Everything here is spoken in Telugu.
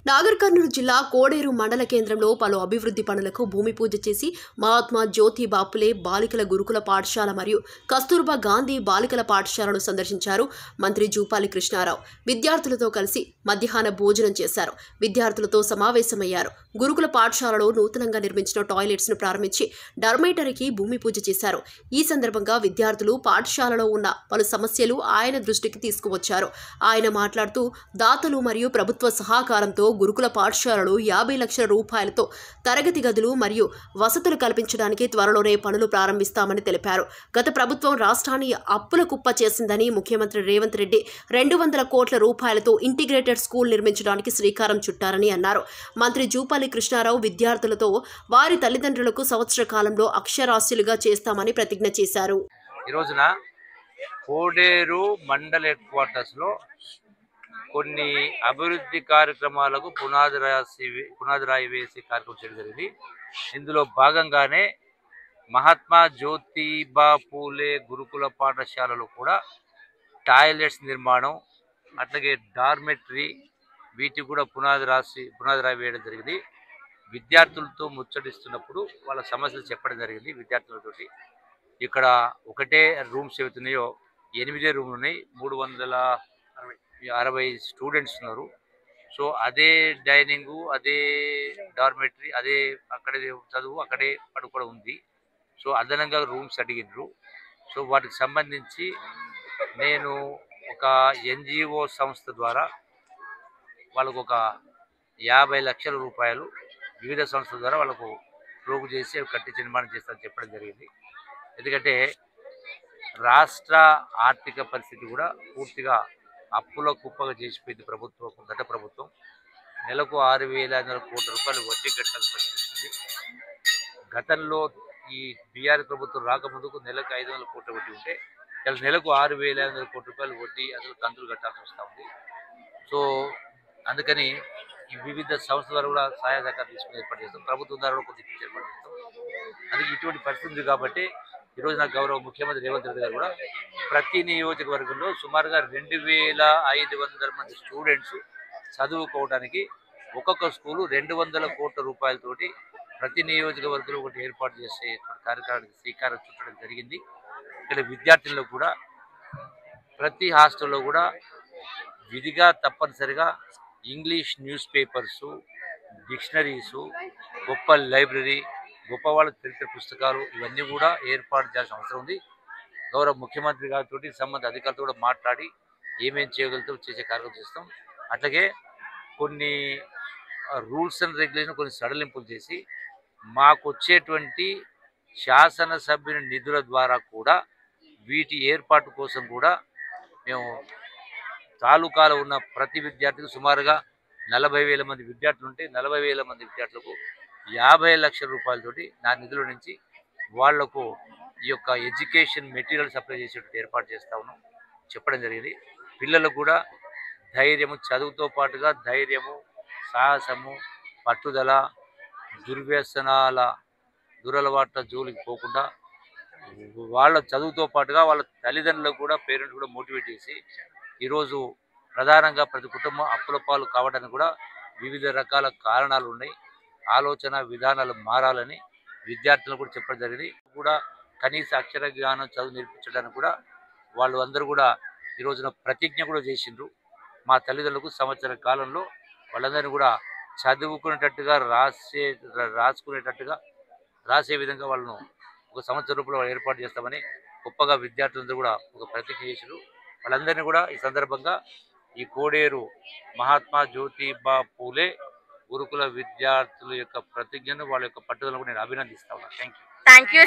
నాగర్ కర్నూలు జిల్లా కోడేరు మండల కేంద్రంలో పలు అభివృద్ధి పనులకు భూమి పూజ చేసి మహాత్మా జ్యోతి బాపులే బాలికల గురుకుల పాఠశాల మరియు కస్తూర్బా గాంధీ బాలికల పాఠశాలను సందర్శించారు మంత్రి జూపాలి కృష్ణారావు. విద్యార్థులతో కలిసి మధ్యాహ్న భోజనం చేశారు. విద్యార్థులతో సమావేశమయ్యారు. గురుకుల పాఠశాలలో నూతనంగా నిర్మించిన టాయిలెట్స్ ను ప్రారంభించి డార్మేటరీకి భూమి పూజ చేశారు. ఈ సందర్భంగా విద్యార్థులు పాఠశాలలో ఉన్న పలు సమస్యలు ఆయన దృష్టికి తీసుకువచ్చారు. ఆయన మాట్లాడుతూ దాతలు మరియు ప్రభుత్వ సహకారంతో గురుకుల పాఠశాలలో 50 లక్షల రూపాయలతో తరగతి గదులు మరియు వసతులు కల్పించడానికి త్వరలోనే పనులు ప్రారంభిస్తామని తెలిపారు. గత ప్రభుత్వం రాష్ట్రాన్ని అప్పుల కుప్ప చేసిందని ముఖ్యమంత్రి రేవంత్ రెడ్డి 200 కోట్ల రూపాయలతో ఇంటిగ్రేటెడ్ స్కూల్ నిర్మించడానికి శ్రీకారం చుట్టారని అన్నారు. మంత్రి జూపాలి కృష్ణారావు విద్యార్థులతో వారి తల్లిదండ్రులకు సంవత్సర కాలంలో అక్షరాస్యులుగా చేస్తామని ప్రతిజ్ఞ చేశారు. ఈ రోజున కోడేరు మండల హెడ్ క్వార్టర్స్ లో కొన్ని అభివృద్ధి కార్యక్రమాలకు పునాది రాయి వేసి కార్యక్రమం చేయడం జరిగింది. ఇందులో భాగంగానే మహాత్మా జ్యోతిబా పూలే గురుకుల పాఠశాలలో కూడా టాయిలెట్స్ నిర్మాణం, అట్లాగే డార్మెటరీ వీటికి కూడా పునాది రాయి వేయడం జరిగింది. విద్యార్థులతో ముచ్చటిస్తున్నప్పుడు వాళ్ళ సమస్యలు చెప్పడం జరిగింది. విద్యార్థులతోటి ఇక్కడ ఒకటే రూమ్స్ ఏవైతున్నాయో 8 రూమ్లు ఉన్నాయి. 360 స్టూడెంట్స్ ఉన్నారు. సో అదే డైనింగు, అదే డార్మెటరీ, అదే అక్కడే చదువు, అక్కడే పడుకోవడం ఉంది. సో అదనంగా రూమ్స్ అడిగినారు. సో వాటికి సంబంధించి నేను ఒక NGO సంస్థ ద్వారా వాళ్ళకు ఒక 50 లక్షల రూపాయలు వివిధ సంస్థల ద్వారా వాళ్ళకు ప్రోగు చేసి కట్టించి నిర్మాణం చేస్తారని చెప్పడం జరిగింది. ఎందుకంటే రాష్ట్ర ఆర్థిక పరిస్థితి కూడా పూర్తిగా అప్పుల కుప్పగా చేసిపోయింది ప్రభుత్వం. గత ప్రభుత్వం నెలకు 6,500 కోట్ల రూపాయలు వడ్డీ కట్టాల్సి పరిస్థితుంది. గతంలో ఈ బీఆర్ఎస్ ప్రభుత్వం రాకముందుకు నెలకు 500 కోట్ల వడ్డీ ఉంటే ఇలా నెలకు 6,500 కోట్ల రూపాయలు వడ్డీ అసలు కంతులు కట్టాల్సి వస్తూ ఉంది. సో అందుకని ఈ వివిధ సంస్థల ద్వారా కూడా సహాయ సహకారం తీసుకుని ఏర్పాటు చేస్తాం. ప్రభుత్వం ద్వారా కూడా కొద్దిగా ఏర్పాటు చేస్తాం. అందుకే ఇటువంటి పరిస్థితి ఉంది కాబట్టి ఈరోజు నాకు గౌరవ ముఖ్యమంత్రి రేవంత్ రెడ్డి గారు కూడా ప్రతి నియోజకవర్గంలో సుమారుగా 2,500 మంది స్టూడెంట్స్ చదువుకోవడానికి ఒక్కొక్క స్కూలు 200 కోట్ల రూపాయలతోటి ప్రతి నియోజకవర్గంలో ఒకటి ఏర్పాటు చేసే కార్యక్రమానికి శ్రీకారం చుట్టడం జరిగింది. ఇక్కడ విద్యార్థుల్లో కూడా ప్రతి హాస్టల్లో కూడా విధిగా తప్పనిసరిగా ఇంగ్లీష్ న్యూస్ పేపర్సు, డిక్షనరీసు, గొప్ప లైబ్రరీ, గొప్ప వాళ్ళ చరిత్ర పుస్తకాలు ఇవన్నీ కూడా ఏర్పాటు చేయాల్సిన అవసరం ఉంది. గౌరవ ముఖ్యమంత్రి గారితో సంబంధిత అధికారులతో కూడా మాట్లాడి ఏమేం చేయగలుగుతాం చేసే కార్యక్రమం చేస్తాం. అట్లాగే కొన్ని రూల్స్ అండ్ రెగ్యులేషన్ కొన్ని సడలింపులు చేసి మాకు వచ్చేటువంటి శాసనసభ్యుని నిధుల ద్వారా కూడా వీటి ఏర్పాటు కోసం కూడా మేము తాలూకాలో ఉన్న ప్రతి విద్యార్థికి సుమారుగా 40,000 మంది విద్యార్థులు ఉంటే 40,000 మంది విద్యార్థులకు 50 లక్షల రూపాయలతోటి నా నిధుల నుంచి వాళ్లకు ఈ యొక్క ఎడ్యుకేషన్ మెటీరియల్ సప్లై చేసేటట్టు ఏర్పాటు చేస్తా ఉన్నాం చెప్పడం జరిగింది. పిల్లలకు కూడా ధైర్యము, చదువుతో పాటుగా ధైర్యము, సాహసము, పట్టుదల, దుర్వ్యసనాల దురలవాట్ల జోలికి పోకుండా వాళ్ళ చదువుతో పాటుగా వాళ్ళ తల్లిదండ్రులకు కూడా పేరెంట్స్ కూడా మోటివేట్ చేసి ఈరోజు ప్రధానంగా ప్రతి కుటుంబం అప్పుల పాలు కావడానికి కూడా వివిధ రకాల కారణాలు ఉన్నాయి. ఆలోచన విధానాలు మారాలని విద్యార్థులకు కూడా చెప్పడం జరిగింది. కూడా కనీస అక్షర జ్ఞానం చదువు నేర్పించడానికి కూడా వాళ్ళు అందరూ కూడా ఈ రోజున ప్రతిజ్ఞ కూడా చేసిండ్రు. మా తల్లిదండ్రులకు సంవత్సర కాలంలో వాళ్ళందరినీ కూడా చదువుకునేటట్టుగా రాసే విధంగా వాళ్ళను ఒక సంవత్సరం రూపాయలు వాళ్ళు ఏర్పాటు చేస్తామని గొప్పగా విద్యార్థులందరూ కూడా ఒక ప్రతిజ్ఞ చేసిండ్రు. వాళ్ళందరినీ కూడా ఈ సందర్భంగా ఈ కోడేరు మహాత్మా జ్యోతిబా పూలే గురుకుల విద్యార్థుల యొక్క ప్రతిజ్ఞను, వాళ్ళ యొక్క పట్టుదలను నేను అభినందిస్తా ఉన్నాను. Thank you.